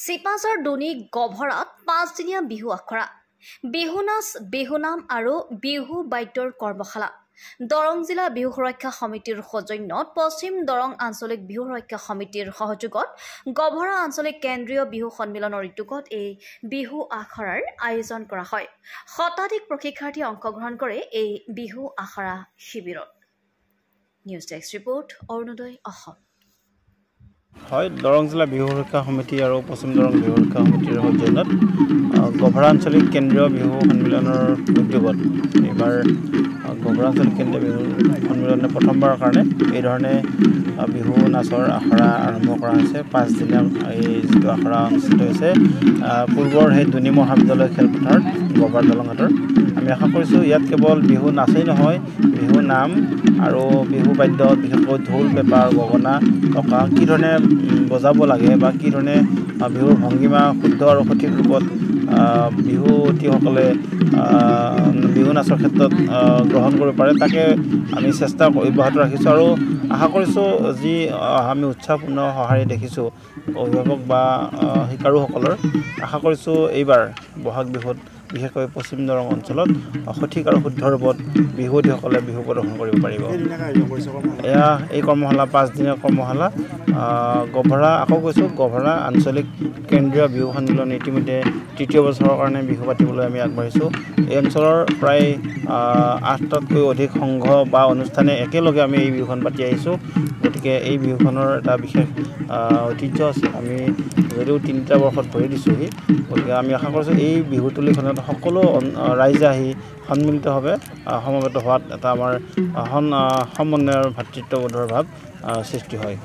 চিপাঝাৰ দুনি গভৰাত 5 দিনীয়া বিহু আখৰা বিহু নাচ বিহু নাম আৰু বিহু বাদ্যৰ কৰ্মশালা দৰং জিলা বিহু সুৰক্ষা সমিতিৰ সৌজন্যত পশ্চিম দৰং আঞ্চলিক বিহু সুৰক্ষা সমিতিৰ সহযোগত গভৰা আঞ্চলিক কেন্দ্ৰীয় বিহু সন্মিলনৰ উদ্যোগত এই বিহু আখৰাৰ আয়োজন কৰা হয়। শতাধিক প্ৰশিক্ষাৰ্থী অংশগ্ৰহণ কৰে এই বিহু আখৰা শিবিৰত। News desk report Arunodoy Assam. হয়, দৰং জিলা বিহু সুৰক্ষা সমিতি আৰু পশ্চিম দৰং বিহু সুৰক্ষা সমিতিৰ সৌজন্যত গভৰা আঞ্চলিক কেন্দ্ৰীয় বিহু সন্মিলনৰ উদ্যোগত এইবাৰ গভৰা আঞ্চলিক কেন্দ্ৰীয় বিহু সন্মিলনে প্ৰথমবাৰৰ কাৰণে এই ধৰণে বিহু নাচৰ আখৰা আৰম্ভ কৰা হৈছে। 5 দিনীয়া এই যিটো আখৰা অনুষ্ঠিত হৈছে পূৰ্বৰ সেই দুনি মহাবিদ্যালয় খেলপথাৰত গভৰা দলংঘাটৰ। আমি আশা কৰিছোঁ ইয়াত কেৱল বিহু নাচেই নহয়, বিহু নাম আৰু বিহু বাদ্য বিশেষকৈ ঢোল পেঁপা গগনা টকা কি ধৰণে বজাব লাগে বা কি ধৰণে বিহুৰ ভংগীমা শুদ্ধ আৰু সঠিক ৰূপত বিহুৱতীসকলে বিহু নাচৰ ক্ষেত্ৰত গ্ৰহণ কৰিব পাৰে তাকে আমি চেষ্টা অব্যাহত ৰাখিছোঁ আৰু আশা কৰিছোঁ যি আমি উৎসাহপূৰ্ণ সঁহাৰি দেখিছোঁ অভিভাৱক বা শিকাৰুসকলৰ, আশা কৰিছোঁ এইবাৰ বহাগ বিহুত বিশেষকৈ পশ্চিম দৰং অঞ্চলত সঠিক আৰু শুদ্ধ ৰূপত বিহুৱতীসকলে বিহু প্ৰদৰ্শন কৰিব পাৰিব। এয়া এই কৰ্মশালা 5 দিনীয়া কৰ্মশালা গভৰা, আকৌ কৈছোঁ গভৰা আঞ্চলিক কেন্দ্ৰীয় বিহু সন্মিলন ইতিমধ্যে 3য় বছৰৰ কাৰণে বিহু পাতিবলৈ আমি আগবাঢ়িছোঁ। এই অঞ্চলৰ প্ৰায় 8টাতকৈ অধিক সংঘ বা অনুষ্ঠানে একেলগে আমি এই বিহুখন পাতি আহিছোঁ। গতিকে এই বিহুখনৰ এটা বিশেষ ঐতিহ্য আছে। আমি যদিও 3টা বৰ্ষত ভৰি দিছোঁহি, গতিকে আমি আশা কৰিছোঁ এই বিহুতলীখনত সকলো ৰাইজে আহি সন্মিলিতভাৱে সমবেত হোৱাত এটা আমাৰ সমন্বয়ৰ ভাতৃত্ববোধৰ ভাৱ সৃষ্টি হয়।